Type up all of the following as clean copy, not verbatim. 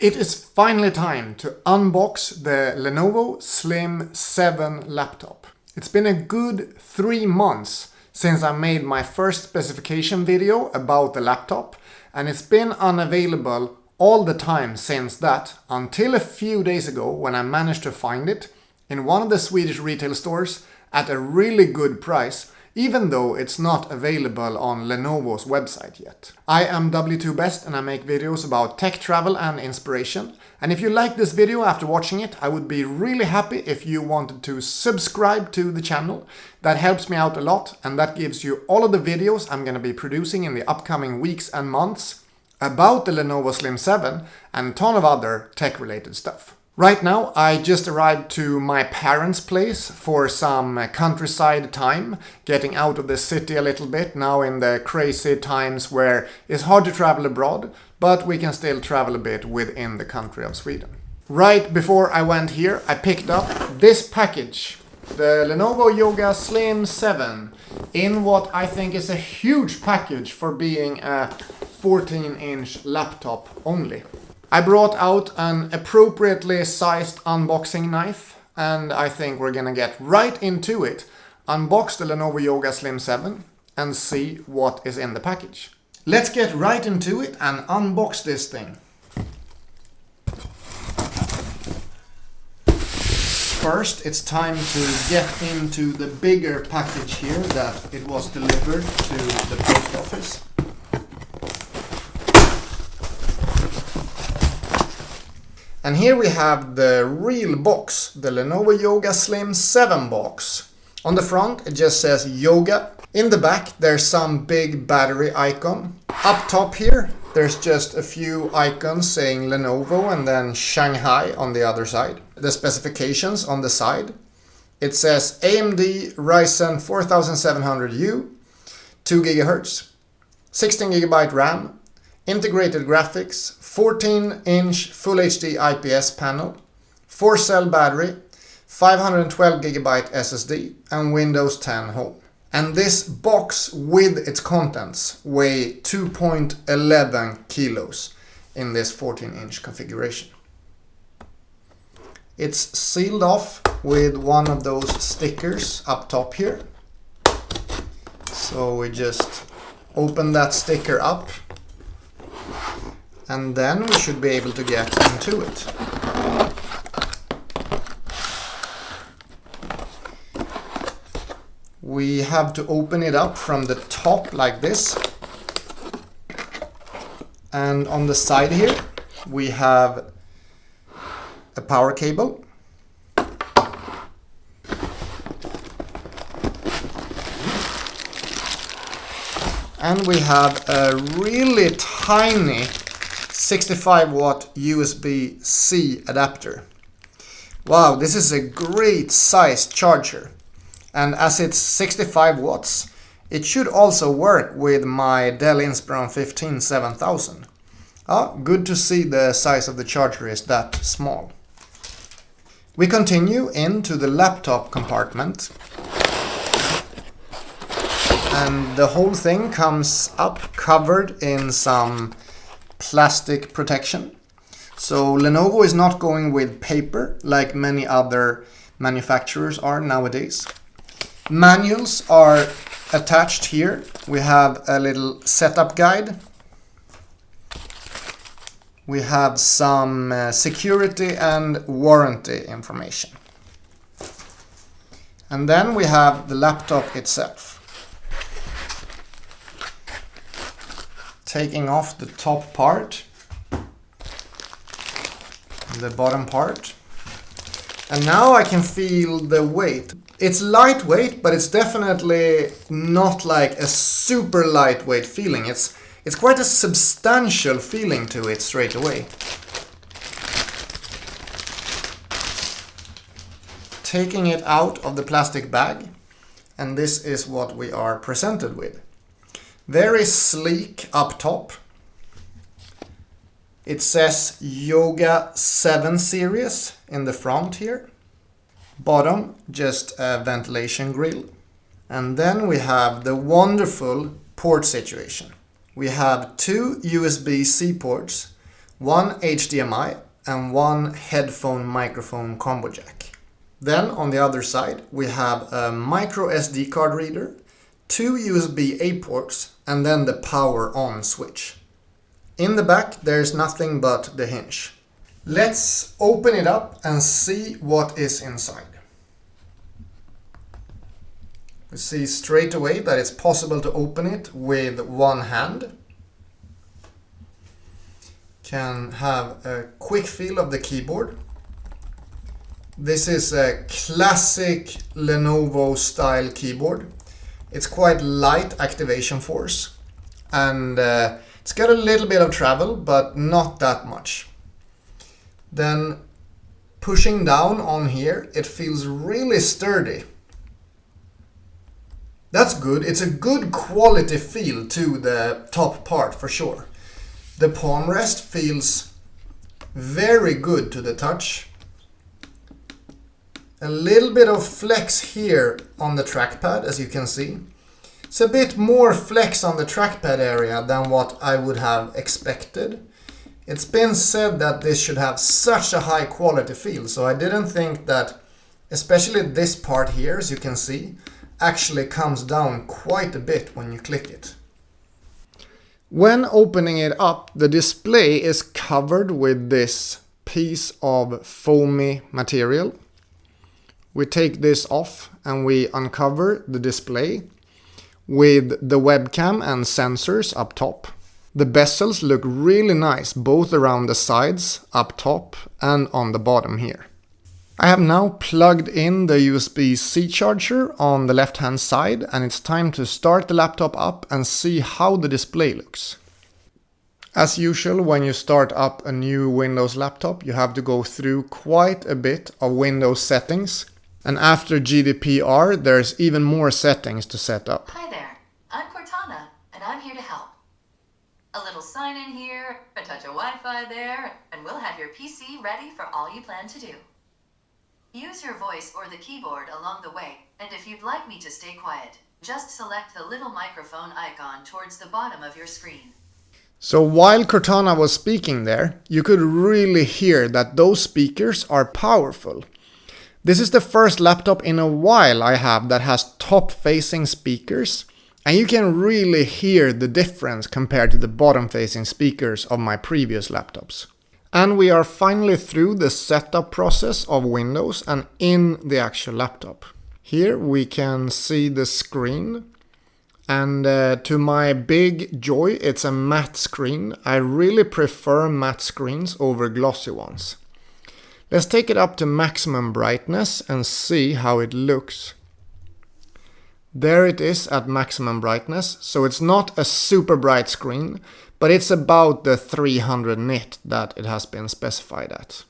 It is finally time to unbox the Lenovo Slim 7 laptop. It's been a good 3 months since I made my first specification video about the laptop, and it's been unavailable all the time since that, until a few days ago when I managed to find it in one of the Swedish retail stores at a really good price, even though it's not available on Lenovo's website yet. I am W2Best and I make videos about tech, travel and inspiration. And if you like this video after watching it, I would be really happy if you wanted to subscribe to the channel. That helps me out a lot, and that gives you all of the videos I'm going to be producing in the upcoming weeks and months about the Lenovo Slim 7 and a ton of other tech-related stuff. Right now, I just arrived to my parents' place for some countryside time, getting out of the city a little bit now in the crazy times where it's hard to travel abroad, but we can still travel a bit within the country of Sweden. Right before I went here, I picked up this package, the Lenovo Yoga Slim 7, in what I think is a huge package for being a 14-inch laptop only. I brought out an appropriately sized unboxing knife, and I think we're gonna get right into it, unbox the Lenovo Yoga Slim 7 and see what is in the package. Let's get right into it and unbox this thing. First, it's time to get into the bigger package here that it was delivered to the post office. And here we have the real box, the Lenovo Yoga Slim 7 box. On the front it just says Yoga. In the back there's some big battery icon. Up top here there's just a few icons saying Lenovo and then Shanghai on the other side. The specifications on the side. It says AMD Ryzen 4700U, 2 GHz, 16 GB RAM, integrated graphics, 14-inch Full HD IPS panel, 4-cell battery, 512 GB SSD, and Windows 10 Home. And this box with its contents weigh 2.11 kilos in this 14-inch configuration. It's sealed off with one of those stickers up top here. So we just open that sticker up, and then we should be able to get into it. We have to open it up from the top like this. And on the side here we have a power cable. And we have a really tiny 65 watt USB-C adapter. Wow, this is a great size charger. And as it's 65 watts, it should also work with my Dell Inspiron 15 7000. Good to see the size of the charger is that small. We continue into the laptop compartment. And the whole thing comes up covered in some plastic protection. So Lenovo is not going with paper like many other manufacturers are nowadays. Manuals are attached here. We have a little setup guide. We have some security and warranty information. And then we have the laptop itself. Taking off the top part, the bottom part, and now I can feel the weight. It's lightweight, but it's definitely not like a super lightweight feeling. It's quite a substantial feeling to it straight away. Taking it out of the plastic bag, and this is what we are presented with. Very sleek up top. It says Yoga 7 series in the front here. Bottom, just a ventilation grill. And then we have the wonderful port situation. We have two USB-C ports, one HDMI, and one headphone microphone combo jack. Then on the other side we have a micro SD card reader, two USB-A ports, and then the power on switch. In the back there's nothing but the hinge. Let's open it up and see what is inside. We see straight away that it's possible to open it with one hand. Can have a quick feel of the keyboard. This is a classic Lenovo style keyboard. It's quite light activation force, and it's got a little bit of travel, but not that much. Then pushing down on here, it feels really sturdy. That's good. It's a good quality feel to the top part for sure. The palm rest feels very good to the touch. A little bit of flex here on the trackpad, as you can see. It's a bit more flex on the trackpad area than what I would have expected. It's been said that this should have such a high quality feel, so I didn't think that, especially this part here, as you can see, actually comes down quite a bit when you click it. When opening it up, the display is covered with this piece of foamy material. We take this off and we uncover the display with the webcam and sensors up top. The bezels look really nice, both around the sides, up top, and on the bottom here. I have now plugged in the USB-C charger on the left-hand side, and it's time to start the laptop up and see how the display looks. As usual, when you start up a new Windows laptop, you have to go through quite a bit of Windows settings. And after GDPR, there's even more settings to set up. Hi there, I'm Cortana, and I'm here to help. A little sign in here, a touch of Wi-Fi there, and we'll have your PC ready for all you plan to do. Use your voice or the keyboard along the way, and if you'd like me to stay quiet, just select the little microphone icon towards the bottom of your screen. So while Cortana was speaking there, you could really hear that those speakers are powerful. This is the first laptop in a while I have that has top-facing speakers, and you can really hear the difference compared to the bottom-facing speakers of my previous laptops. And we are finally through the setup process of Windows and in the actual laptop. Here we can see the screen, and to my big joy, it's a matte screen. I really prefer matte screens over glossy ones. Let's take it up to maximum brightness and see how it looks. There it is at maximum brightness, so it's not a super bright screen, but it's about the 300 nit that it has been specified at.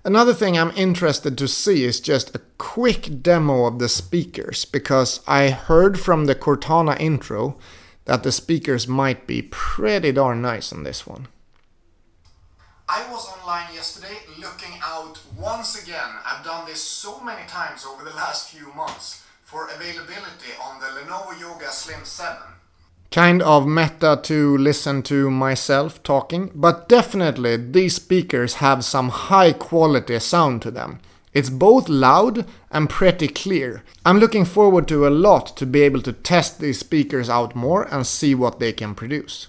Another thing I'm interested to see is just a quick demo of the speakers, because I heard from the Cortana intro that the speakers might be pretty darn nice on this one. I was online yesterday looking out once again. I've done this so many times over the last few months for availability on the Lenovo Yoga Slim 7. Kind of meta to listen to myself talking, but definitely these speakers have some high quality sound to them. It's both loud and pretty clear. I'm looking forward to a lot to be able to test these speakers out more and see what they can produce.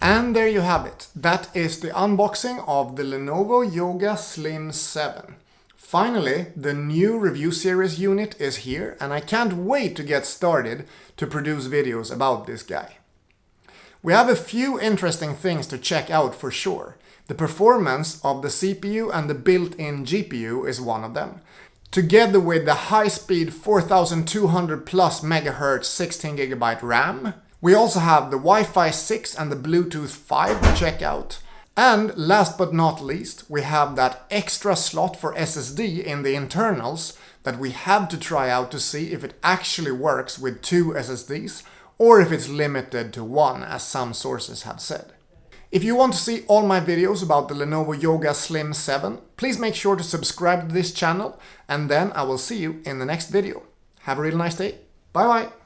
And there you have it. That is the unboxing of the Lenovo Yoga Slim 7. Finally, the new review series unit is here, and I can't wait to get started to produce videos about this guy. We have a few interesting things to check out for sure. The performance of the CPU and the built-in GPU is one of them, together with the high-speed 4200 plus MHz 16GB RAM. We also have the Wi-Fi 6 and the Bluetooth 5 to check out. And last but not least, we have that extra slot for SSD in the internals that we have to try out to see if it actually works with 2 SSDs or if it's limited to 1, as some sources have said. If you want to see all my videos about the Lenovo Yoga Slim 7, please make sure to subscribe to this channel, and then I will see you in the next video. Have a really nice day. Bye bye!